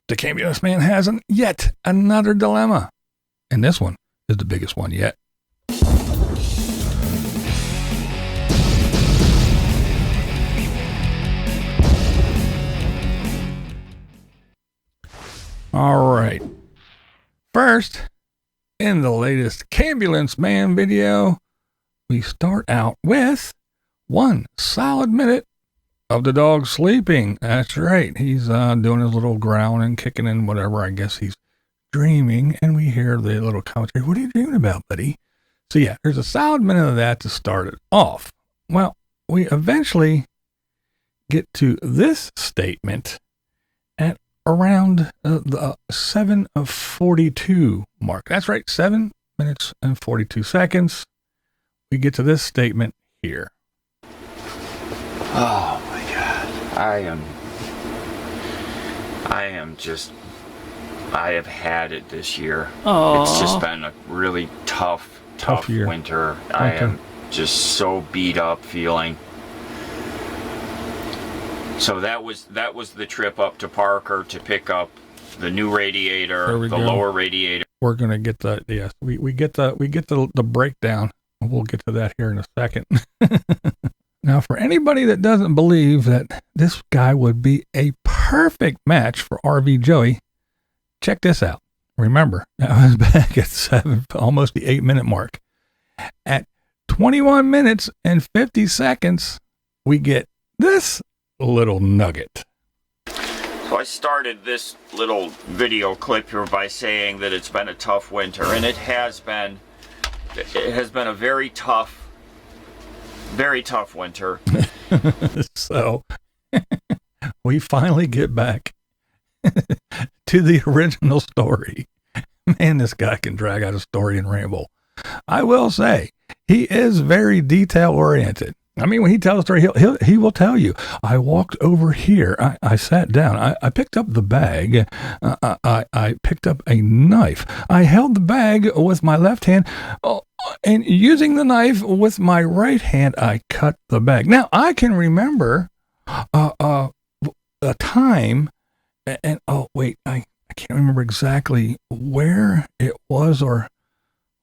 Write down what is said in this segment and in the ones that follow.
The Campulance Man has yet another dilemma. And this one is the biggest one yet. All right. First, in the latest Campulance Man video, we start out with 1 solid minute of the dog sleeping. That's right. He's doing his little growling, kicking in, whatever. I guess he's dreaming, and we hear the little commentary. What are you dreaming about, buddy? So yeah, there's a solid minute of that to start it off. Well, we eventually get to this statement at around the 7:42 mark. That's right, 7 minutes and 42 seconds. We get to this statement here. Oh my God. I have had it this year. Aww. It's just been a really tough year. winter. I am just so beat up feeling. So that was the trip up to Parker to pick up the new radiator, the lower radiator. We're gonna get we get the breakdown. We'll get to that here in a second. Now, for anybody that doesn't believe that this guy would be a perfect match for RV Joey, check this out. Remember, that was back at almost the 8-minute mark. At 21 minutes and 50 seconds, we get this little nugget. So I started this little video clip here by saying that it's been a tough winter, and it has been. It has been a very tough winter. So we finally get back to the original story. Man, this guy can drag out a story and ramble. I will say, he is very detail oriented. I mean, when he tells a story, he will tell you, I walked over here. I sat down. I picked up the bag. I picked up a knife. I held the bag with my left hand. And using the knife with my right hand, I cut the bag. Now, I can remember a time, and I can't remember exactly where it was or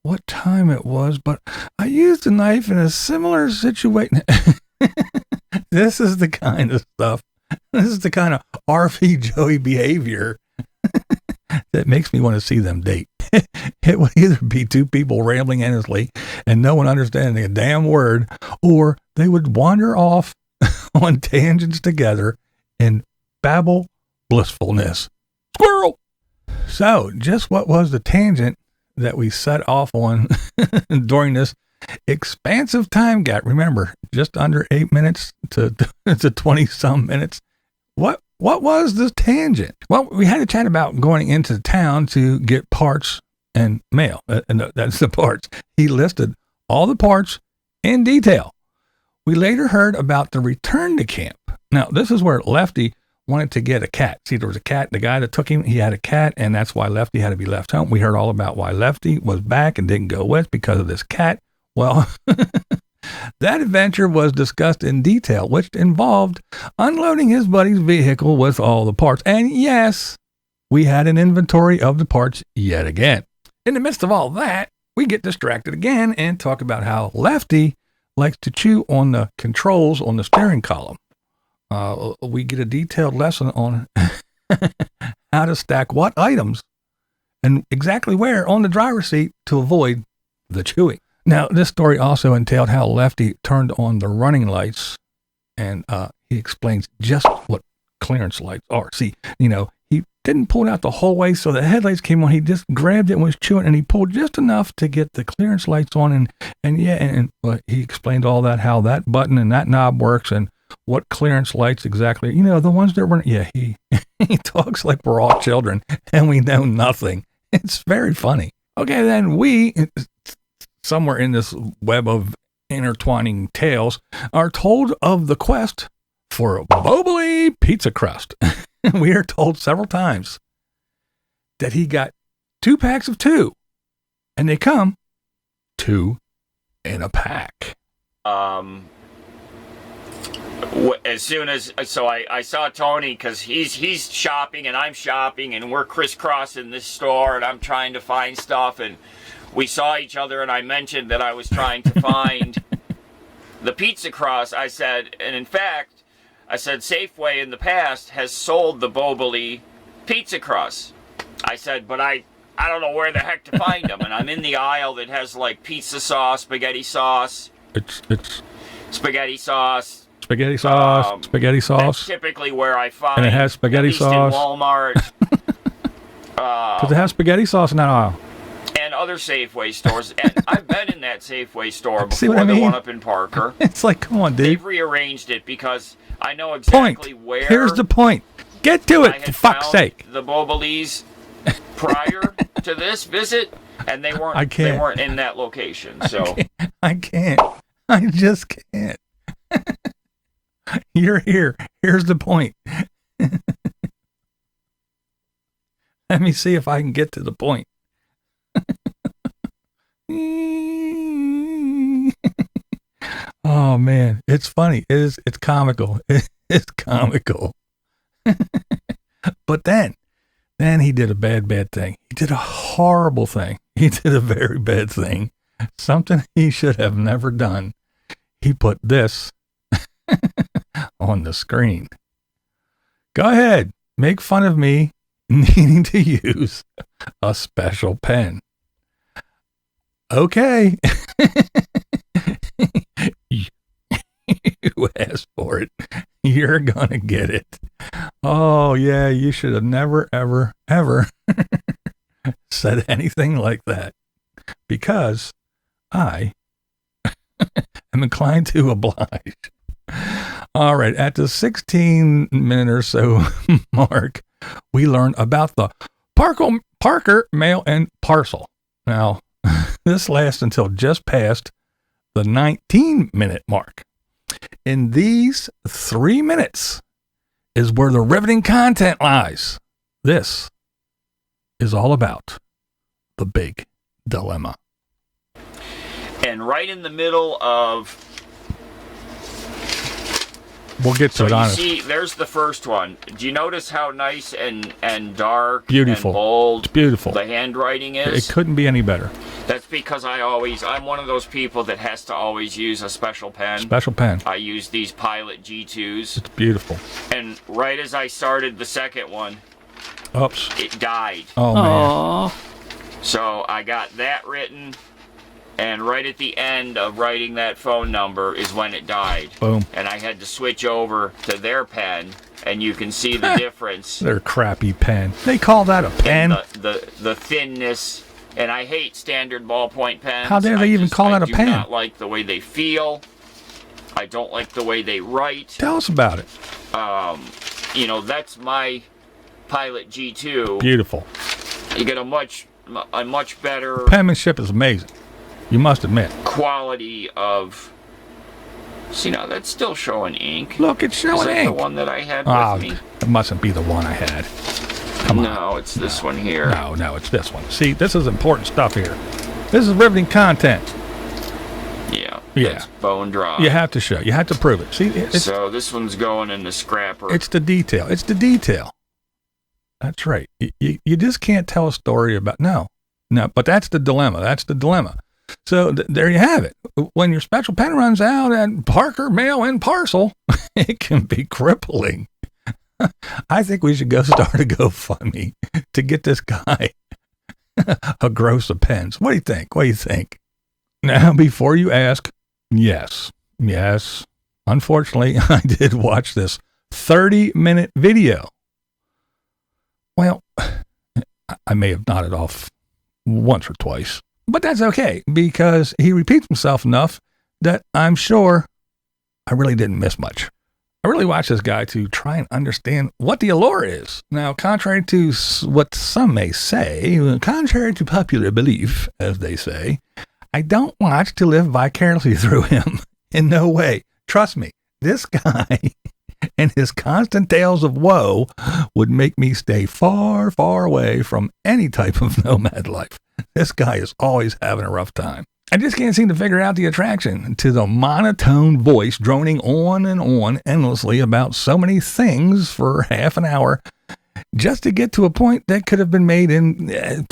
what time it was, but I used a knife in a similar situation. This is the kind of stuff. This is the kind of RV Joey behavior that makes me want to see them date. It would either be two people rambling endlessly and no one understanding a damn word, or they would wander off on tangents together and babble blissfulness. Squirrel! So, just what was the tangent that we set off on during this expansive time gap? Remember, just under 8 minutes to 20-some minutes. What was this tangent? Well, we had to chat about going into town to get parts and mail. And that's the parts. He listed all the parts in detail. We later heard about the return to camp. Now, this is where Lefty wanted to get a cat. See, there was a cat. The guy that took him, he had a cat, and that's why Lefty had to be left home. We heard all about why Lefty was back and didn't go west because of this cat. Well, that adventure was discussed in detail, which involved unloading his buddy's vehicle with all the parts. And yes, we had an inventory of the parts yet again. In the midst of all that, we get distracted again and talk about how Lefty likes to chew on the controls on the steering column. We get a detailed lesson on how to stack what items and exactly where on the driver's seat to avoid the chewing. Now, this story also entailed how Lefty turned on the running lights, and he explains just what clearance lights are. See, he didn't pull it out the whole way, so the headlights came on. He just grabbed it and was chewing, and he pulled just enough to get the clearance lights on, and he explained all that, how that button and that knob works, and what clearance lights exactly, the ones that were, he talks like we're all children, and we know nothing. It's very funny. Okay, then we, somewhere in this web of intertwining tales, are told of the quest for a Boboli pizza crust. We are told several times that he got 2 packs of 2, and they come 2 in a pack. as soon as I saw Tony, because he's shopping and I'm shopping and we're crisscrossing this store and I'm trying to find stuff, and we saw each other and I mentioned that I was trying to find the pizza crust. I said, and in fact, I said Safeway in the past has sold the Boboli pizza crust. I said, but I don't know where the heck to find them. And I'm in the aisle that has like pizza sauce, spaghetti sauce. It's spaghetti sauce. Spaghetti sauce, spaghetti sauce. That's typically where I find. And it has spaghetti sauce. In Walmart. Because it has spaghetti sauce in that aisle. And other Safeway stores. And I've been in that Safeway store See before, what I mean? The one up in Parker. It's like, come on, dude. They've rearranged it because I know exactly where. Here's the point. Get to it, for fuck's sake. The Bobolis prior to this visit, and they weren't. They weren't in that location. So I can't. I just can't. You're here. Here's the point. Let me see if I can get to the point. Oh man, it's funny. It's comical. It's comical. But then he did a bad thing. He did a horrible thing. He did a very bad thing. Something he should have never done. He put this on the screen. Go ahead. Make fun of me needing to use a special pen. Okay. You asked for it. You're gonna get it. Oh yeah, you should have never, ever, ever said anything like that, because I am inclined to oblige. All right, at the 16-minute or so mark, we learn about the Parker mail and parcel. Now, this lasts until just past the 19-minute mark. In these 3 minutes is where the riveting content lies. This is all about the big dilemma. And right in the middle of... We'll get to it, honest. See, there's the first one. Do you notice how nice and dark beautiful. And bold it's beautiful. The handwriting is? It couldn't be any better. That's because I'm one of those people that has to always use a special pen. Special pen. I use these Pilot G2s. It's beautiful. And right as I started the second one, oops, it died. Oh, man. So I got that written, and right at the end of writing that phone number is when it died. Boom. And I had to switch over to their pen, and you can see the difference. Their crappy pen. They call that a pen? The thinness. And I hate standard ballpoint pens. How dare they even call that a pen? I do not like the way they feel. I don't like the way they write. Tell us about it. That's my Pilot G2. Beautiful. You get a much better... Penmanship is amazing. You must admit. Quality of... See, now that's still showing ink. Look, it's showing ink. Is that ink. the one that I had with me? It mustn't be the one I had. Come on. No, it's this one here. No, it's this one. See, this is important stuff here. This is riveting content. Yeah. It's bone dry. You have to show. You have to prove it. See, so this one's going in the scrapper. It's the detail. It's the detail. That's right. You just can't tell a story about... No, but that's the dilemma. So there you have it. When your special pen runs out at Parker Mail and Parcel, it can be crippling. I think we should go start a GoFundMe to get this guy a gross of pens. What do you think? Now, before you ask, yes. Unfortunately, I did watch this 30-minute video. Well, I may have nodded off once or twice, but that's okay because he repeats himself enough that I'm sure I really didn't miss much. I really watched this guy to try and understand what the allure is. Now, contrary to what some may say, contrary to popular belief, as they say, I don't watch to live vicariously through him. In no way. Trust me, this guy and his constant tales of woe would make me stay far, far away from any type of nomad life. This guy is always having a rough time. I just can't seem to figure out the attraction to the monotone voice droning on and on endlessly about so many things for half an hour just to get to a point that could have been made in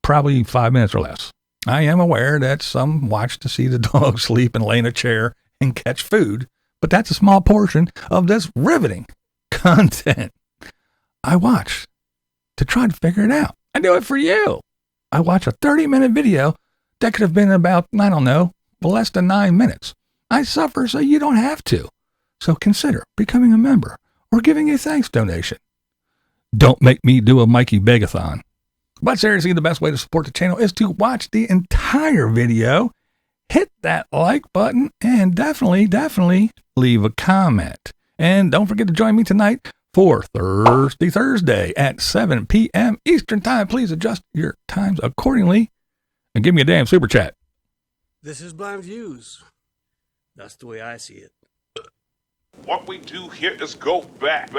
probably 5 minutes or less. I am aware that some watch to see the dog sleep and lay in a chair and catch food, but that's a small portion of this riveting content. I watch to try to figure it out. I do it for you. I watch a 30-minute video that could have been about, I don't know, less than 9 minutes. I suffer so you don't have to. So consider becoming a member or giving a thanks donation. Don't make me do a Mikey Begathon. But seriously, the best way to support the channel is to watch the entire video, hit that like button, and definitely leave a comment. And don't forget to join me tonight for Thursday at 7 p.m. Eastern Time. Please adjust your times accordingly and give me a damn super chat. This is BlindViews. That's the way I see it. What we do here is go back.